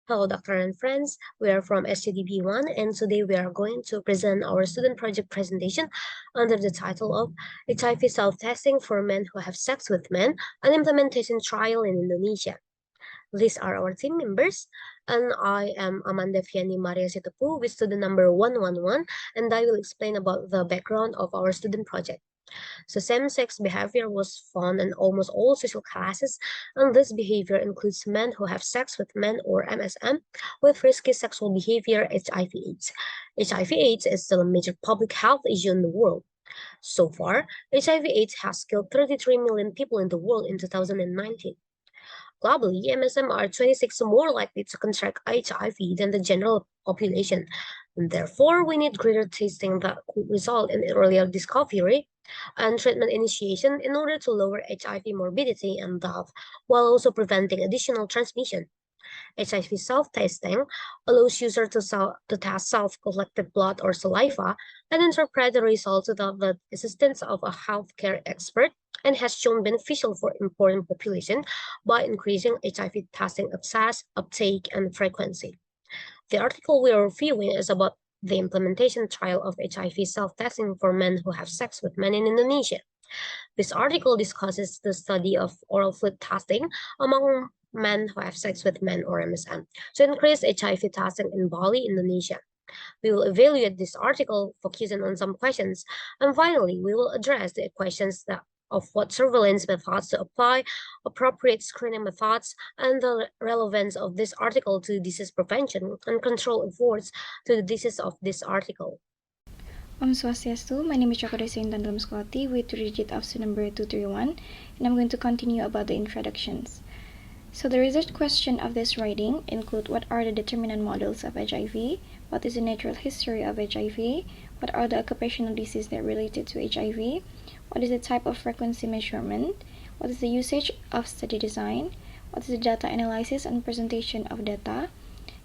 Hello, doctor and friends. We are from SGD 1 and today we are going to present our student project presentation under the title of HIV self-testing for men who have sex with men, an implementation trial in Indonesia. These are our team members, and I am Amanda Fiani Maria Situpu with student number 111, and I will explain about the background of our student project. So same-sex behavior was found in almost all social classes, and this behavior includes men who have sex with men or MSM with risky sexual behavior HIV/AIDS. HIV/AIDS is still a major public health issue in the world. So far, HIV/AIDS has killed 33 million people in the world in 2019. Globally, MSM are 26 more likely to contract HIV than the general population. And therefore, we need greater testing that could result in earlier discovery and treatment initiation in order to lower HIV morbidity and death while also preventing additional transmission. HIV self-testing allows users to test self-collected blood or saliva and interpret the results without the assistance of a healthcare expert and has shown beneficial for important population by increasing HIV testing access, uptake, and frequency. The article we are reviewing is about the implementation trial of HIV self-testing for men who have sex with men in Indonesia. This article discusses the study of oral fluid testing among men who have sex with men or MSM to increase HIV testing in Bali, Indonesia. We will evaluate this article focusing on some questions, and finally, we will address the questions of what surveillance methods to apply, appropriate screening methods, and the relevance of this article to disease prevention and control efforts to the disease of this article. Om Swastiastu, my name is Joko Desi Intan Skoti with digit of number 231, and I'm going to continue about the introductions. So the research question of this writing include what are the determinant models of HIV, what is the natural history of HIV, what are the occupational diseases that related to HIV, what is the type of frequency measurement, what is the usage of study design, what is the data analysis and presentation of data,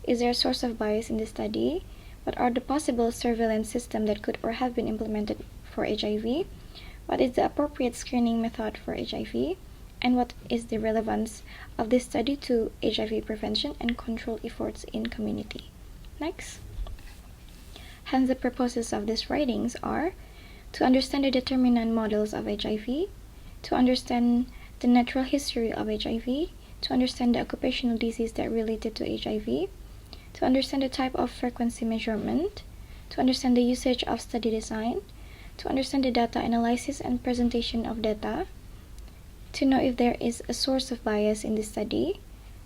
is there a source of bias in the study, what are the possible surveillance systems that could or have been implemented for HIV, what is the appropriate screening method for HIV, and what is the relevance of this study to HIV prevention and control efforts in community. Next. Hence, the purposes of these writings are to understand the determinant models of HIV, to understand the natural history of HIV, to understand the occupational disease that related to HIV, to understand the type of frequency measurement, to understand the usage of study design, to understand the data analysis and presentation of data, to know if there is a source of bias in the study,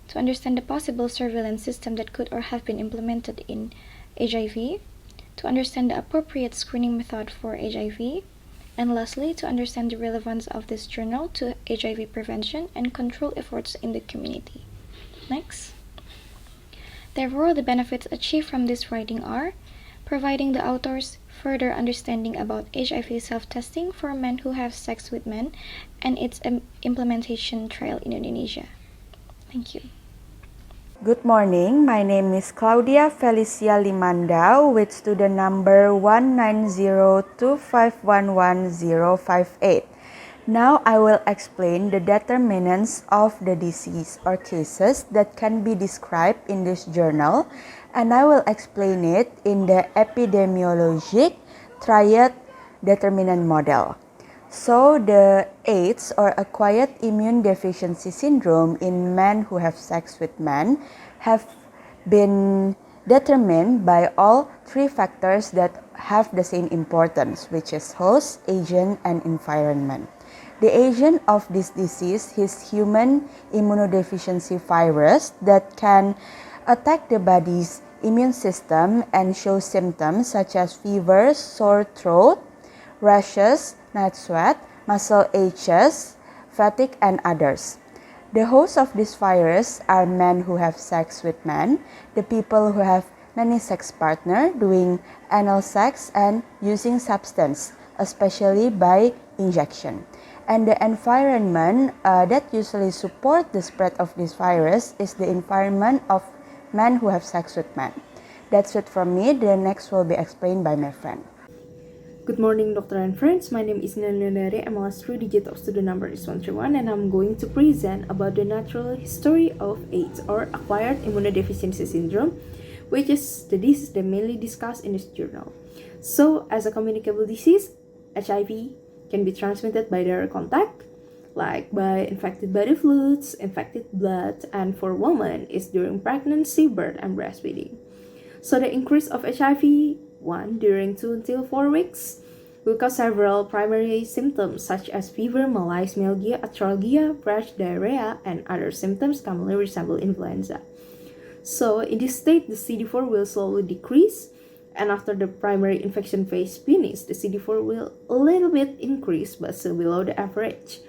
to understand the possible surveillance system that could or have been implemented in HIV, to understand the appropriate screening method for HIV, and lastly, to understand the relevance of this journal to HIV prevention and control efforts in the community. Next. Therefore, the benefits achieved from this writing are providing the authors further understanding about HIV self-testing for men who have sex with men and its implementation trial in Indonesia. Thank you. Good morning, my name is Claudia Felicia Limandau with student number 19025111058. Now I will explain the determinants of the disease or cases that can be described in this journal, and I will explain it in the epidemiologic triad determinant model. So the AIDS or acquired immune deficiency syndrome in men who have sex with men have been determined by all three factors that have the same importance, which is host, agent, and environment. The agent of this disease is human immunodeficiency virus that can attack the body's immune system and show symptoms such as fever, sore throat, rashes, night sweat, muscle aches, fatigue, and others. The hosts of this virus are men who have sex with men, the people who have many sex partners doing anal sex and using substance, especially by injection. And the environment that usually support the spread of this virus is the environment of men who have sex with men. That's it from me. The next will be explained by my friend. Good morning, doctor and friends. My name is Nandere. I'm a 3-digit of student number is 131, and I'm going to present about the natural history of AIDS, or acquired immunodeficiency syndrome, which is the disease that mainly discussed in this journal. So, as a communicable disease, HIV can be transmitted by direct contact, like by infected body fluids, infected blood, and for women is during pregnancy, birth, and breastfeeding. So the increase of HIV 1 during 2 until 4 weeks will cause several primary symptoms such as fever, malaise, myalgia, arthralgia, rash, diarrhea, and other symptoms commonly resemble influenza. So in this state, the CD4 will slowly decrease, and after the primary infection phase finishes, the CD4 will a little bit increase but still below the average.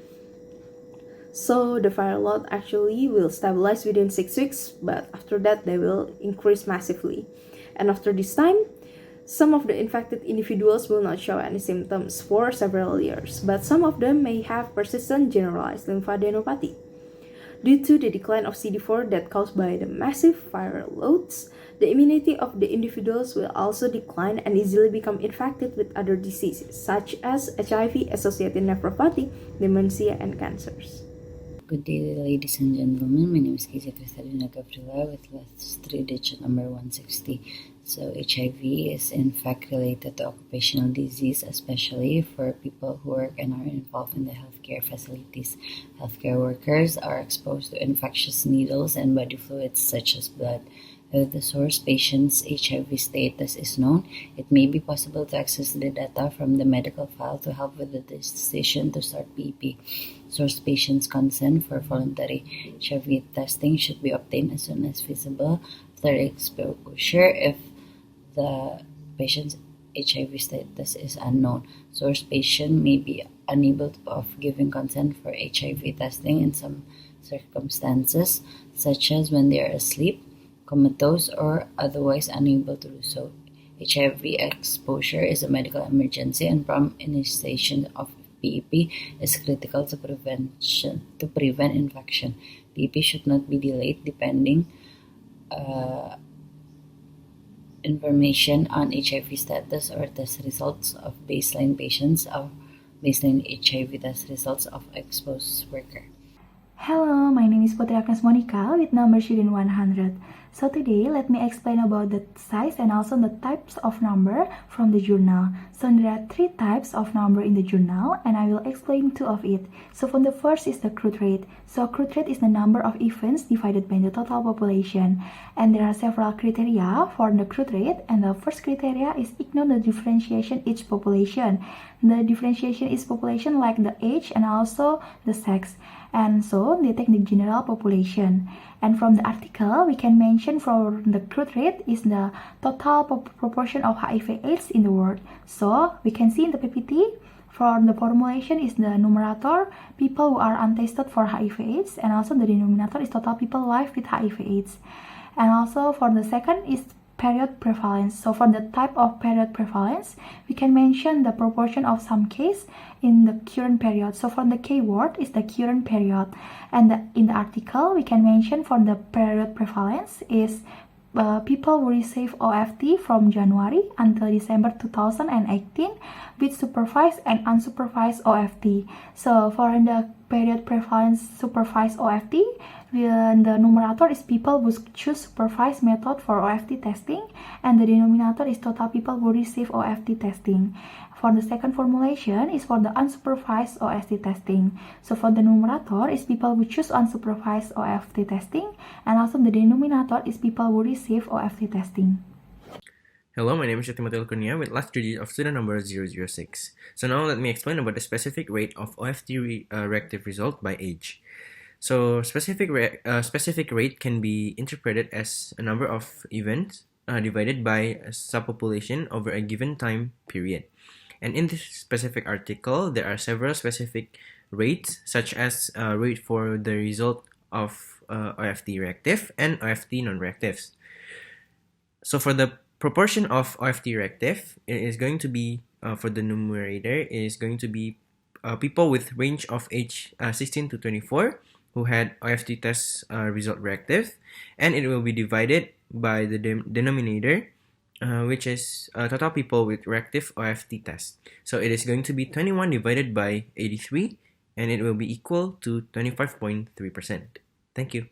So the viral load actually will stabilize within 6 weeks, but after that they will increase massively. And after this time, some of the infected individuals will not show any symptoms for several years, but some of them may have persistent generalized lymphadenopathy. Due to the decline of CD4 that caused by the massive viral loads, the immunity of the individuals will also decline and easily become infected with other diseases such as HIV-associated nephropathy, dementia, and cancers. Good day, ladies and gentlemen. My name is Casey Cristalina Gabriela with last 3-digit number 160. So HIV is in fact related to occupational disease, especially for people who work and are involved in the healthcare facilities. Healthcare workers are exposed to infectious needles and body fluids such as blood. If the source patient's HIV status is known, it may be possible to access the data from the medical file to help with the decision to start PEP. Source patient's consent for voluntary HIV testing should be obtained as soon as feasible after exposure if the patient's HIV status is unknown. Source patient may be unable of giving consent for HIV testing in some circumstances, such as when they are asleep, comatose, or otherwise unable to do so. HIV exposure is a medical emergency, and prompt initiation of PEP is critical to prevent infection. PEP should not be delayed depending information on HIV status or test results of baseline patients or baseline HIV test results of exposed worker. Hello, my name is Putri Agnes Monica with number student 100. So today, let me explain about the size and also the types of number from the journal. So there are 3 types of number in the journal, and I will explain 2 of it. So from the first is the crude rate. So crude rate is the number of events divided by the total population. And there are several criteria for the crude rate, and the first criteria is ignore the differentiation each population. The differentiation is population like the age and also the sex. And so they take the general population. And from the article, we can mention for the crude rate is the total proportion of HIV AIDS in the world. So we can see in the PPT, for the formulation is the numerator, people who are untested for HIV AIDS, and also the denominator is total people alive with HIV AIDS. And also for the second is period prevalence. So for the type of period prevalence, we can mention the proportion of some case in the current period. So for the keyword is the current period. And in the article, we can mention for the period prevalence is people who receive OFT from January until December 2018 with supervised and unsupervised OFT. So for the period prevalence supervised OFT, the numerator is people who choose supervised method for OFT testing, and the denominator is total people who receive OFT testing. For the second formulation is for the unsupervised OFT testing. So for the numerator is people who choose unsupervised OFT testing, and also the denominator is people who receive OFT testing. Hello, my name is Timothy Kunia with last digit of student number 006. So now let me explain about the specific rate of OFT reactive result by age. So specific rate can be interpreted as a number of events divided by a subpopulation over a given time period. And in this specific article, there are several specific rates, such as rate for the result of OFT reactive and OFT non-reactives. So for the proportion of OFT reactive, it is going to be, for the numerator, is going to be people with range of age 16 to 24 who had OFT test result reactive, and it will be divided by the denominator which is total people with reactive OFT test. So it is going to be 21 divided by 83, and it will be equal to 25.3%. Thank you.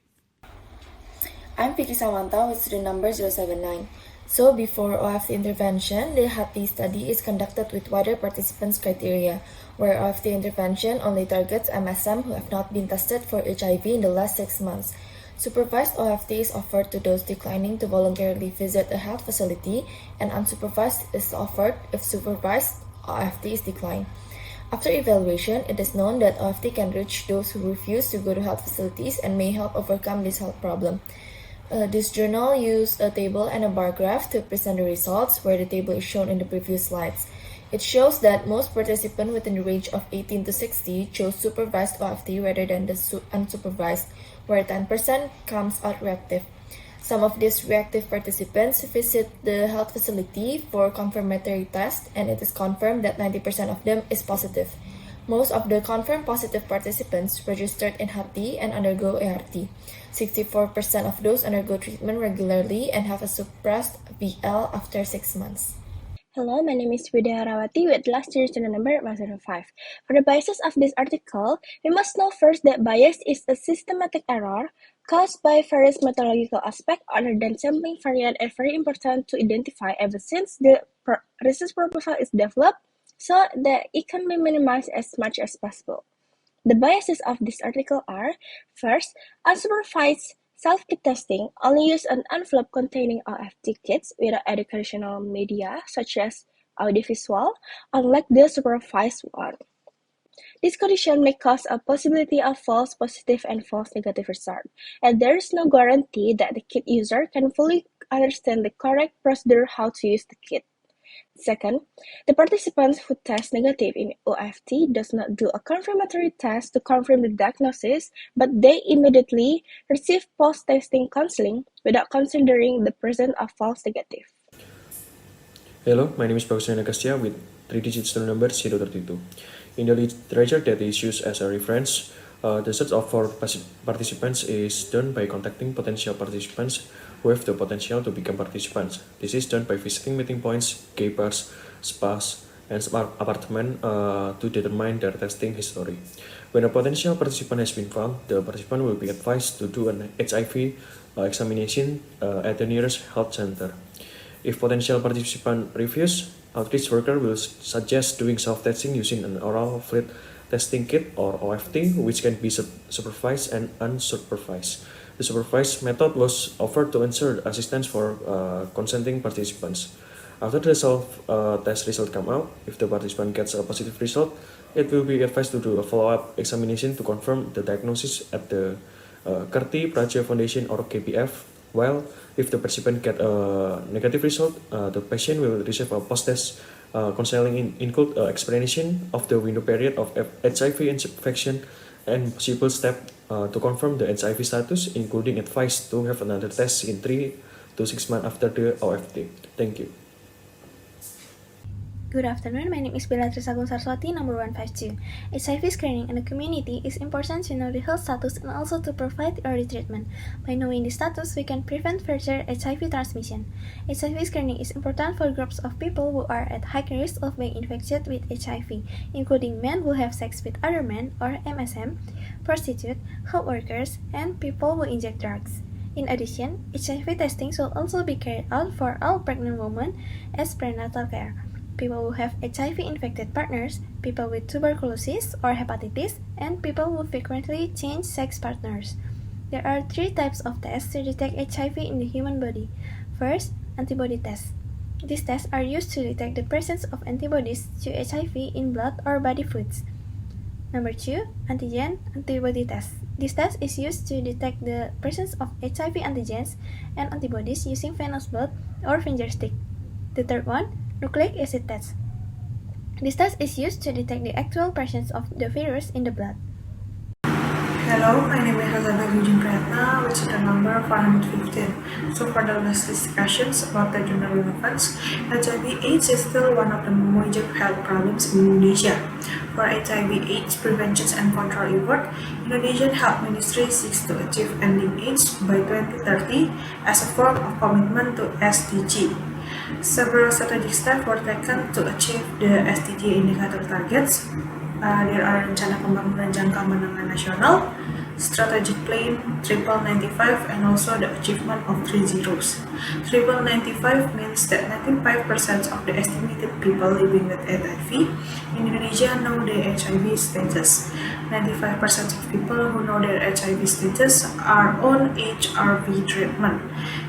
I'm Fikri Samanta with student number 079. So before OFT intervention, the HAPI study is conducted with wider participants criteria, where OFT intervention only targets MSM who have not been tested for HIV in the last 6 months. Supervised OFT is offered to those declining to voluntarily visit a health facility, and unsupervised is offered if supervised OFT is declined. After evaluation, it is known that OFT can reach those who refuse to go to health facilities and may help overcome this health problem. This journal used a table and a bar graph to present the results, where the table is shown in the previous slides. It shows that most participants within the range of 18 to 60 chose supervised OFT rather than the unsupervised, where 10% comes out reactive. Some of these reactive participants visit the health facility for confirmatory test, and it is confirmed that 90% of them is positive. Most of the confirmed positive participants registered in HAPI and undergo ART. 64% of those undergo treatment regularly and have a suppressed VL after 6 months. Hello, my name is Vidya Rawati with last year's student number 105. For the basis of this article, we must know first that bias is a systematic error caused by various methodological aspects other than sampling variant and very important to identify ever since the research proposal is developed so that it can be minimized as much as possible. The biases of this article are, first, unsupervised self-kit testing only use an envelope containing OFT kits without educational media such as audiovisual, unlike the supervised one. This condition may cause a possibility of false positive and false negative result, and there is no guarantee that the kit user can fully understand the correct procedure how to use the kit. Second, the participants who test negative in OFT does not do a confirmatory test to confirm the diagnosis, but they immediately receive post-testing counseling without considering the presence of false negative. Hello, my name is Bagus Kastia with 3-digit student number 032. In the literature that is used as a reference, the search for participants is done by contacting potential participants who have the potential to become participants. This is done by visiting meeting points, gay bars, spas, and apartments to determine their testing history. When a potential participant has been found, the participant will be advised to do an HIV examination at the nearest health center. If potential participant refuses, outreach worker will suggest doing self-testing using an oral fluid testing kit or OFT, which can be supervised and unsupervised. The supervised method was offered to ensure assistance for consenting participants. After the self-test result come out, if the participant gets a positive result, it will be advised to do a follow-up examination to confirm the diagnosis at the Kerti Praja Foundation or KPF. While if the participant get a negative result, the patient will receive a post-test counseling include explanation of the window period of HIV infection and possible step to confirm the HIV status, including advice to have another test in 3 to 6 months after the OFT. Thank you. Good afternoon, my name is Beatrice Agung Sarswati, number 152. HIV screening in the community is important to know the health status and also to provide early treatment. By knowing the status, we can prevent further HIV transmission. HIV screening is important for groups of people who are at high risk of being infected with HIV, including men who have sex with other men or MSM, prostitutes, health workers, and people who inject drugs. In addition, HIV testing should also be carried out for all pregnant women as prenatal care. People who have HIV-infected partners, people with tuberculosis or hepatitis, and people who frequently change sex partners. There are 3 types of tests to detect HIV in the human body. First, antibody tests. These tests are used to detect the presence of antibodies to HIV in blood or body fluids. Number 2, antigen antibody test. This test is used to detect the presence of HIV antigens and antibodies using venous blood or finger stick. The third one, nucleic acid test. This test is used to detect the actual presence of the virus in the blood. Hello, my name is Razana Eugene Prayatna with student number 415. So for the last discussions about the journal relevance, HIV/AIDS is still one of the major health problems in Indonesia. For HIV/AIDS prevention and control effort, Indonesian Health Ministry seeks to achieve ending AIDS by 2030 as a form of commitment to SDG. Several strategic steps were taken to achieve the SDG indicator targets. There are Rencana Pembangunan Jangka Menengah Nasional, Strategic Plan, Triple 95, and also the achievement of 3 zeros. Triple 95 means that 95% of the estimated people living with HIV in Indonesia know their HIV status. 95% of people who know their HIV status are on HRV treatment,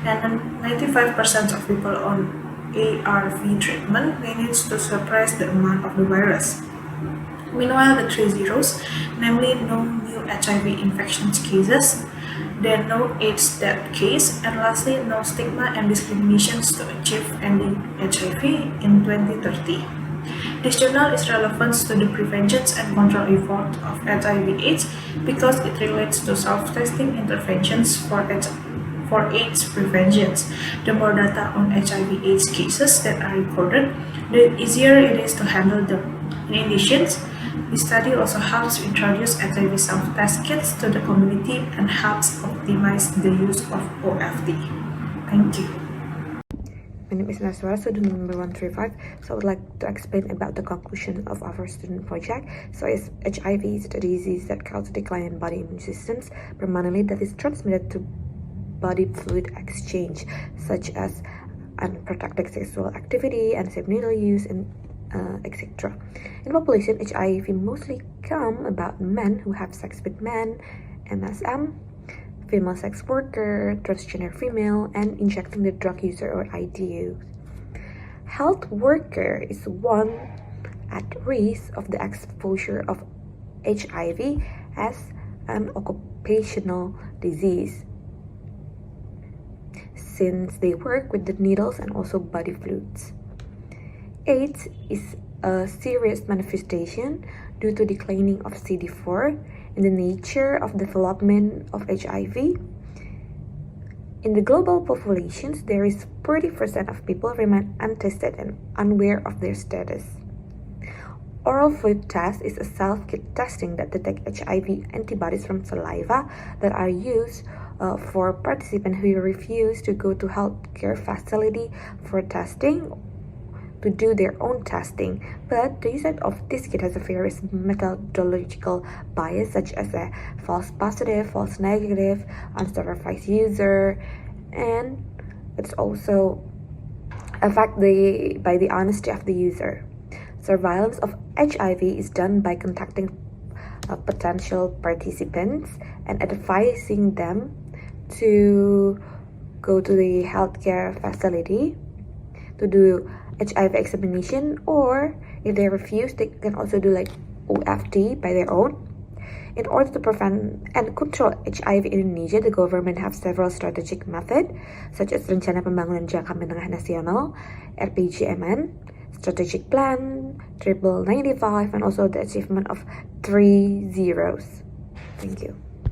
and 95% of people on ARV treatment manage to suppress the amount of the virus. Meanwhile, the 3 zeros, namely no new HIV infection cases, then no AIDS death case, and lastly, no stigma and discriminations to achieve ending HIV in 2030. This journal is relevant to the prevention and control effort of HIV/AIDS because it relates to self-testing interventions for AIDS prevention. The more data on HIV/AIDS cases that are recorded, the easier it is to handle them. In addition, this study also helps to introduce HIV self-test kits to the community and helps optimize the use of OFT. Thank you. My name is Naswara, student number 135. So I would like to explain about the conclusion of our student project. So HIV is a disease that causes decline in body immune systems permanently that is transmitted to body fluid exchange, such as unprotected sexual activity, unsafe needle use, and etc. In population, HIV mostly come about men who have sex with men, MSM, female sex worker, transgender female, and injecting the drug user or IDU. Health worker is one at risk of the exposure of HIV as an occupational disease, since they work with the needles and also body fluids. AIDS is a serious manifestation due to declining of CD4 and the nature of development of HIV. In the global populations, there is 40% of people remain untested and unaware of their status. Oral fluid test is a self-kit testing that detects HIV antibodies from saliva that are used for participants who refuse to go to healthcare facility for testing to do their own testing, but the usage of this kit has a various methodological bias, such as a false positive, false negative, unsupervised user, and it's also affected by the honesty of the user. Surveillance of HIV is done by contacting potential participants and advising them to go to the healthcare facility to do HIV examination, or if they refuse, they can also do like OFT by their own. In order to prevent and control HIV in Indonesia, the government have several strategic methods, such as Rencana Pembangunan Jangka Menengah Nasional, RPJMN, Strategic Plan, Triple 95, and also the achievement of 3 zeros. Thank you.